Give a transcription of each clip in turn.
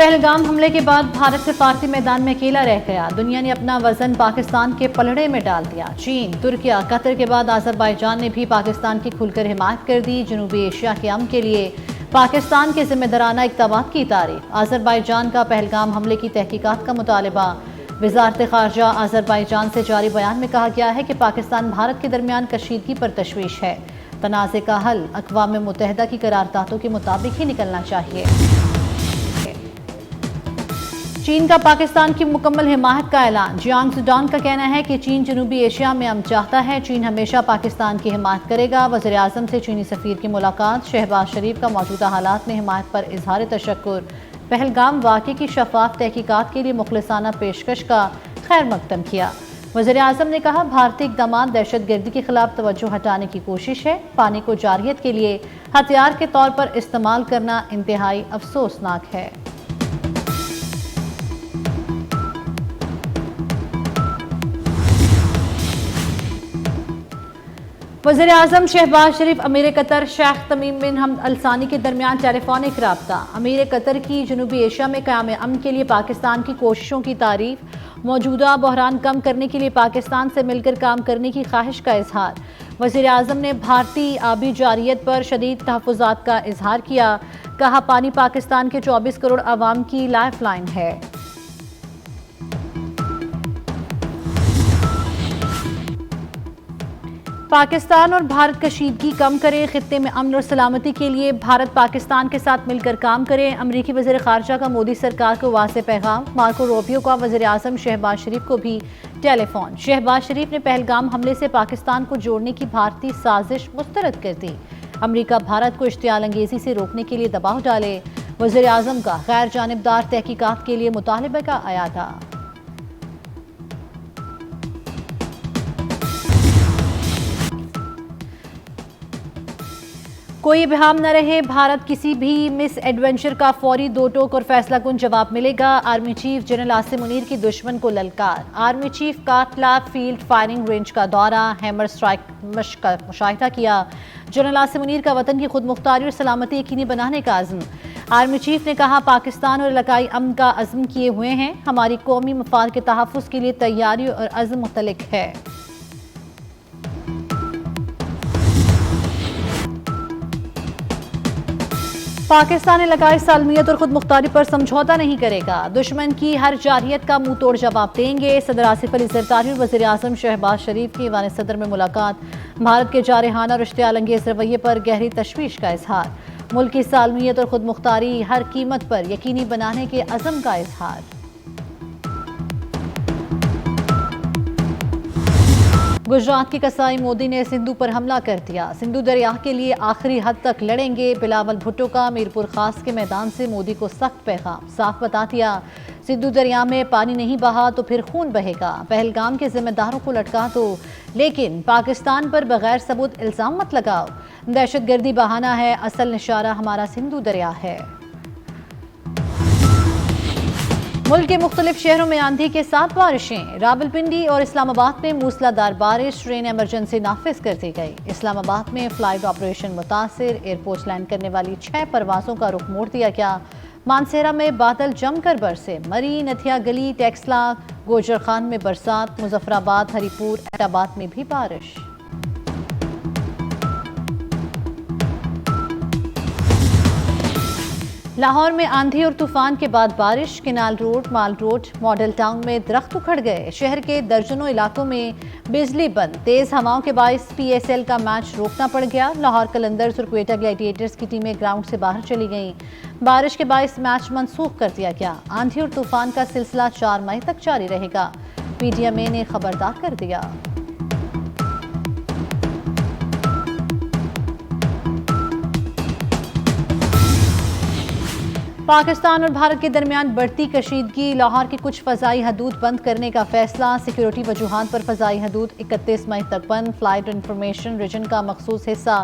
पहलगाम हमले के बाद भारत सिफारती मैदान में अकेला रह गया। दुनिया ने अपना वजन पाकिस्तान के पलड़े में डाल दिया। चीन, तुर्किया, कतर के बाद अजरबैजान ने भी पाकिस्तान की खुलकर हिमायत कर दी। जनूबी एशिया के अमन के लिए पाकिस्तान के जिम्मेदाराना इक़दामात की तारीफ। अजरबैजान का पहलगाम हमले की तहकीकात का मुतालबा। वज़ारत ख़ारजा अजरबैजान से जारी बयान में कहा गया है कि पाकिस्तान भारत के दरमियान कशीदगी पर तशवीश है। तनाज़े का हल अक़वाम मुत्तहिदा की करारदादों के मुताबिक ही निकलना चाहिए। चीन का पाकिस्तान की मुकम्मल हिमायत का ऐलान। जियांग सुडान का कहना है कि चीन जनूबी एशिया में अमन चाहता है। चीन हमेशा पाकिस्तान की हिमायत करेगा। वज़ीर आज़म से चीनी सफ़ीर की मुलाकात। शहबाज शरीफ का मौजूदा हालात में हिमायत पर इजहार तशक्कुर। पहलगाम वाक़े की शफाफ तहकीकात के लिए मुखलिसाना पेशकश का खैर मकदम किया। वज़ीर आज़म ने कहा, भारतीय इक़दामात दहशत गर्दी के खिलाफ तवज्जो हटाने की कोशिश है। पानी को जारहियत के लिए हथियार के तौर पर इस्तेमाल करना इंतहाई अफसोसनाक है। वज़ीर आज़म शहबाज शरीफ अमीर कतर शेख तमीम बिन हमद अल सानी के दरमियान टेलीफोनिक राब्ता। अमीर कतर की जनूबी एशिया में क़याम अमन के लिए पाकिस्तान की कोशिशों की तारीफ। मौजूदा बहरान कम करने के लिए पाकिस्तान से मिलकर काम करने की ख्वाहिश का इजहार। वज़ीर आज़म ने भारतीय आबी जारियत पर शदीद तहफ़्फ़ुज़ात का इजहार किया। कहा, पानी पाकिस्तान के 24 करोड़ आवाम की लाइफ लाइन है। पाकिस्तान और भारत कशीदगी कम करें। खित्ते में अमन और सलामती के लिए भारत पाकिस्तान के साथ मिलकर काम करें। अमरीकी वज़ीर ख़ारजा का मोदी सरकार को वाज़ेह पैगाम। मार्को रूबियो का वज़ीर आज़म शहबाज शरीफ को भी टेलीफोन। शहबाज शरीफ ने पहलगाम हमले से पाकिस्तान को जोड़ने की भारतीय साजिश मुस्तरद कर दी। अमरीका भारत को इश्तियाल अंगेज़ी से रोकने के लिए दबाव डाले। वज़ीर आज़म का गैर जानिबदार तहकीकात के लिए मुतालबे का अयादा। कोई इबहम न रहे, भारत किसी भी मिस एडवेंचर का फौरी दो टोक और फैसला कुन जवाब मिलेगा। Army chief general Asim Munir की दुश्मन को ललकार। आर्मी चीफ काटला फील्ड फायरिंग रेंज का दौरा, हैमर स्ट्राइक मश्क का मुशाहिदा किया। जनरल आसिम मुनीर का वतन की खुद मुख्तारी और सलामती यकीनी बनाने का अज़्म। आर्मी चीफ ने कहा, पाकिस्तान और इलाकाई अमन का अज़्म किए हुए हैं। हमारी कौमी मफाद के तहफ़्फ़ुज़ के लिए तैयारी और अज़्म मुख्तलिफ है। पाकिस्तान इलाकाई सालमियत और खुद मुख्तारी पर समझौता नहीं करेगा। दुश्मन की हर जारहियत का मुंह तोड़ जवाब देंगे। सदर आसिफ अली ज़रदारी और वज़ीर आज़म शहबाज शरीफ की ईवान सदर में मुलाकात। भारत के जारहाना और इश्तियाल अंगेज़ रवैये पर गहरी तशवीश का इजहार। मुल्क की सालमियत और खुद मुख्तारी हर कीमत पर यकीनी बनाने के अज़म का इजहार। गुजरात के कसाई मोदी ने सिंधु पर हमला कर दिया। सिंधु दरिया के लिए आखिरी हद तक लड़ेंगे। बिलावल भुट्टो का मीरपुर खास के मैदान से मोदी को सख्त पैगाम। साफ बता दिया, सिंधु दरिया में पानी नहीं बहा तो फिर खून बहेगा। पहलगाम के जिम्मेदारों को लटका दो, लेकिन पाकिस्तान पर बगैर सबूत इल्जाम मत लगाओ। दहशतगर्दी बहाना है, असल निशाना हमारा सिंधु दरिया है। मुल्क के मुख्तलिफ शहरों में आंधी के साथ बारिशें। रावलपिंडी और इस्लामाबाद में मूसलाधार बारिश। ट्रेन इमरजेंसी नाफिज कर दी गई। इस्लामाबाद में फ्लाइट ऑपरेशन मुतासिर। एयरपोर्ट लैंड करने वाली 6 परवाजों का रुख मोड़ दिया गया। मानसेरा में बादल जमकर बरसे। मरी, नथिया गली, टेक्सला, गोजर खान में बरसात। मुजफ्फराबाद, हरीपुर, एटाबाद में भी बारिश। लाहौर में आंधी और तूफान के बाद बारिश। किनाल रोड, माल रोड, मॉडल टाउन में दरख्त उखड़ गए। शहर के दर्जनों इलाकों में बिजली बंद। तेज हवाओं के बायस PSL का मैच रोकना पड़ गया। लाहौर कलंदर्स और क्वेटा ग्लैडिएटर्स की टीमें ग्राउंड से बाहर चली गईं। बारिश के बायस मैच मनसूख कर दिया गया। आंधी और तूफान का सिलसिला 4 मई तक जारी रहेगा। PDMA ने खबरदार कर दिया। पाकिस्तान और भारत के दरमियान बढ़ती कशीदगी। लाहौर की कुछ फ़ज़ाई हदूद बंद करने का फैसला। सिक्योरिटी वजूहात पर फ़ज़ाई हदूद 31 मई तक बंद। फ्लाइट इंफॉर्मेशन रीजन का मखसूस हिस्सा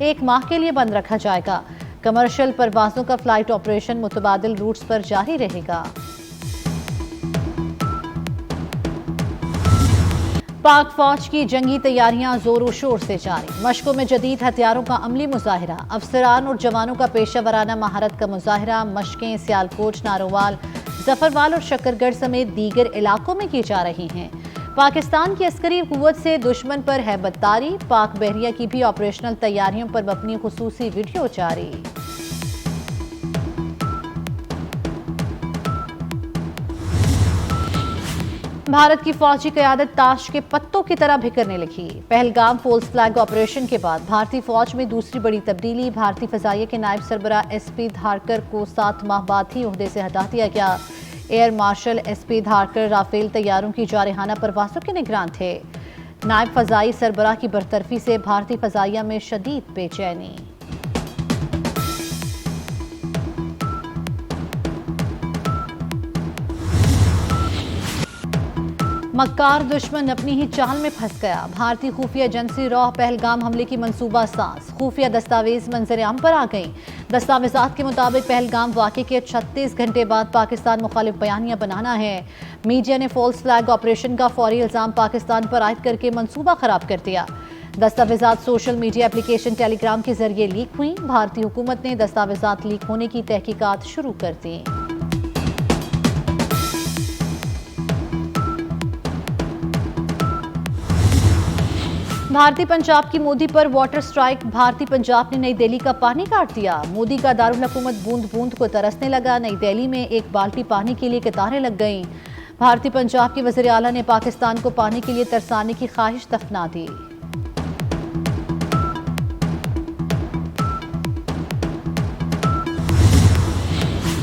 1 माह के लिए बंद रखा जाएगा। कमर्शियल परवाजों का फ्लाइट ऑपरेशन मुतबादिल रूट्स पर जारी रहेगा। पाक फौज की जंगी तैयारियां जोरों शोर से जारी। मशकों में जदीद हथियारों का अमली मुजाहिरा, अफसरान और जवानों का पेशा महारत का मुजाहिरा। मशकें सियालकोट, नारोवाल, जफरवाल और शकरगढ़ समेत दीगर इलाकों में की जा रही हैं। पाकिस्तान की अस्करी कुव्वत से दुश्मन पर हैबतदारी, पाक बहरिया की भी ऑपरेशनल तैयारियों पर मबनी खुसूसी वीडियो जारी। भारत की फौजी क़यादत ताश के पत्तों की तरह बिखरने लगी। पहलगाम फॉल्स फ्लैग ऑपरेशन के बाद भारतीय फौज में दूसरी बड़ी तब्दीली। भारतीय फजाइया के नायब सरबराह एसपी धारकर को 7 माह बाद ही ओहदे से हटा दिया गया। Air marshal SP Dharkar Rafale तैयारों की जारहाना परवाज़ों के निगरान थे। नायब फजाई सरबराह की बरतरफी से भारतीय फजाइया में शदीद बेचैनी। मक्कार दुश्मन अपनी ही चाल में फंस गया। भारतीय खुफिया एजेंसी रॉ पहलगाम हमले की मंसूबा साज। खुफिया दस्तावेज मंजर आम पर आ गई। दस्तावेजात के मुताबिक पहलगाम वाक़े के 36 घंटे बाद पाकिस्तान मुखालिफ बयानियां बनाना है। मीडिया ने फॉल्स फ्लैग ऑपरेशन का फौरी इल्जाम पाकिस्तान पर आयद करके मंसूबा खराब कर दिया। दस्तावेजात सोशल मीडिया एप्लीकेशन टेलीग्राम के जरिए लीक हुई। भारतीय हुकूमत ने दस्तावेजात लीक होने की तहकीकात शुरू कर दी। भारतीय पंजाब की मोदी पर वाटर स्ट्राइक। भारतीय पंजाब ने नई दिल्ली का पानी काट दिया। मोदी का दारुल हुकूमत बूंद बूंद को तरसने लगा। नई दिल्ली में एक बाल्टी पानी के लिए कतारें लग गईं। भारतीय पंजाब के वज़ीर आला ने पाकिस्तान को पानी के लिए तरसाने की ख्वाहिश दफना दी।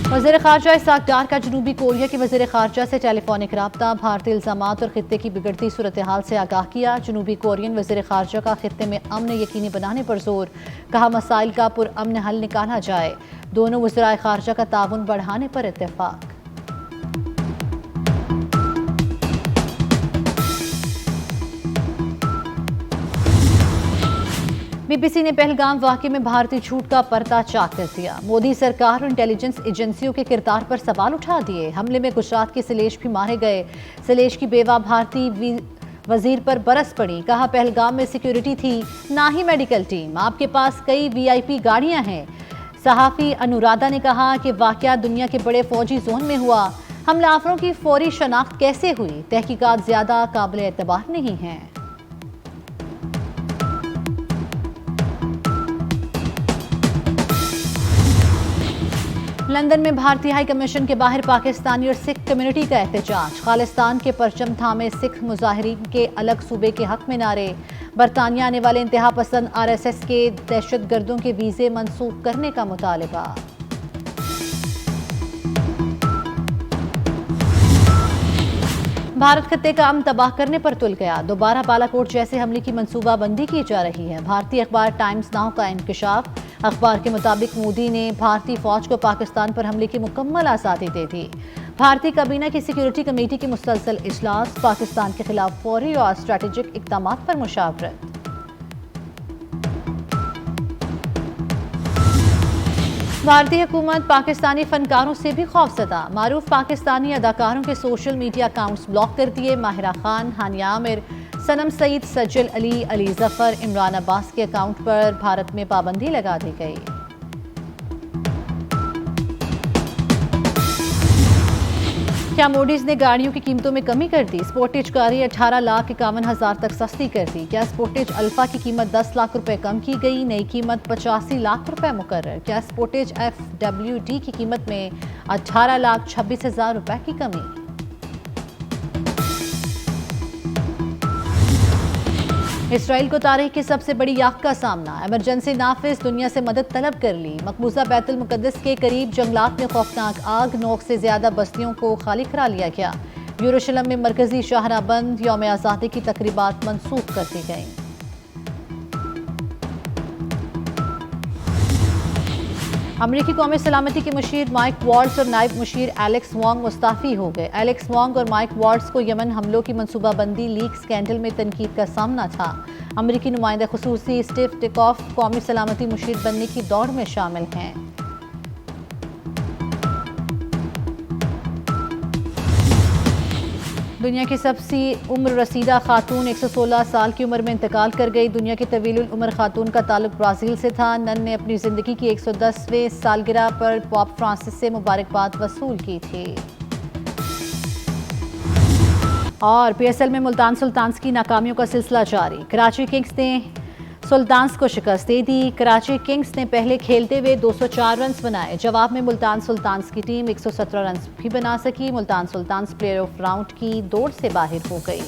वज़ीर ख़ारजा इसाक डार का जनूबी कोरिया के वज़ीर ख़ारजा से टेलीफोनिक राब्ता। भारतीय इल्ज़ामात और खित्ते की बिगड़ती सूरत हाल से आगाह किया। जनूबी कोरियन वज़ीर ख़ारजा का खित्ते में अमन यकीनी बनाने पर जोर। कहा मसाइल का पुरअमन हल निकाला जाए। दोनों वज़ीराए ख़ारजा का ताउन बढ़ाने पर इत्तेफाक। बीबीसी ने पहलगाम वाक़े में भारतीय झूठ का पर्दा चाक कर दिया। मोदी सरकार और इंटेलिजेंस एजेंसियों के किरदार पर सवाल उठा दिए। हमले में गुजरात के सलेश भी मारे गए। सलेश की बेवा भारतीय वजीर पर बरस पड़ी। कहा पहलगाम में सिक्योरिटी थी, ना ही मेडिकल टीम। आपके पास कई वीआईपी गाड़ियां हैं। सहाफ़ी अनुराधा ने कहा कि वाक़या दुनिया के बड़े फौजी जोन में हुआ। हमलावरों की फौरी शनाख्त कैसे हुई? तहकीकात ज़्यादा काबिल एतबार नहीं है। लंदन में भारतीय हाई कमीशन के बाहर पाकिस्तानी और सिख कम्युनिटी का एहतजाज। खालिस्तान के परचम थामे सिख मुजाहिरीन के अलग सूबे के हक में नारे। बरतानिया आने वाले इंतहा पसंद RSS के दहशतगर्दों के वीज़े मनसूख करने का मुतालबा। भारत खत्ते का अमन तबाह करने पर तुल गया। दोबारा बालाकोट जैसे हमले की मंसूबाबंदी की जा रही है। भारतीय अखबार टाइम्स नाउ का इंकशाफ। अखबार के मुताबिक मोदी ने भारतीय फौज को पाकिस्तान पर हमले की मुकम्मल आज़ादी दे दी। भारतीय काबीना की सिक्योरिटी कमेटी की मुसलसल इजलास। पाकिस्तान के खिलाफ फौरी और स्ट्रैटेजिक इक़दाम पर मुशावरत। भारतीय हुकूमत पाकिस्तानी फनकारों से भी खौफजदा। मारूफ पाकिस्तानी अदाकारों के सोशल मीडिया अकाउंट्स ब्लॉक कर दिए। माहिरा खान, हानिया आमिर, सनम सईद, सज्जल अली, अली जफर, इमरान अब्बास के अकाउंट पर भारत में पाबंदी लगा दी गई। क्या मोडीज ने गाड़ियों की कीमतों में कमी कर दी? स्पोर्टेज कारें 18,51,000 तक सस्ती कर दी। क्या स्पोर्टेज अल्फा की कीमत 10 लाख रुपए कम की गई? नई कीमत 85 लाख रुपए मुकर्रर। क्या स्पोर्टेज FWD की कीमत में 18,26,000 रुपए की कमी? इसराइल को तारीख की सबसे बड़ी याक का सामना। इमरजेंसी नाफिज, दुनिया से मदद तलब कर ली। मकबूजा बैतुल मुकद्दस के करीब जंगलात में खौफनाक आग। 9 से ज्यादा बस्तियों को खाली करा लिया गया। यरूशलेम में मरकजी शाहराह बंद। यौम आज़ादी की तकरीबात मनसूख कर दी गई। अमरीकी कौमी सलामती के मुशीर माइक वाल्ट्स और नायब मुशीर एलेक्स वॉन्ग मुस्ताफ़ी हो गए। एलेक्स वॉन्ग और माइक वाल्ट्स को यमन हमलों की मनसूबाबंदी लीक स्कैंडल में तनकीद का सामना था। अमरीकी नुमाइंदा खुसूसी स्टीव टिकॉफ कौमी सलामती मुशीर बनने की दौड़ में शामिल हैं। दुनिया की सबसे उम्र रसीदा खातून 116 साल की उम्र में इंतकाल कर गई। दुनिया की तवील उम्र खातून का ताल्लुक ब्राज़ील से था। नन ने अपनी ज़िंदगी की 110वें सालगिरह पर पॉप फ्रांसिस से मुबारकबाद वसूल की थी। और PSL में मुल्तान सुल्तान्स की नाकामियों का सिलसिला जारी। कराची किंग्स ने सुल्तान्स को शिकस्त दे दी। कराची किंग्स ने पहले खेलते हुए 204 रन बनाए। जवाब में मुल्तान सुल्तान्स की टीम 117 रन भी बना सकी। Multan Sultans player of round की दौड़ से बाहर हो गई।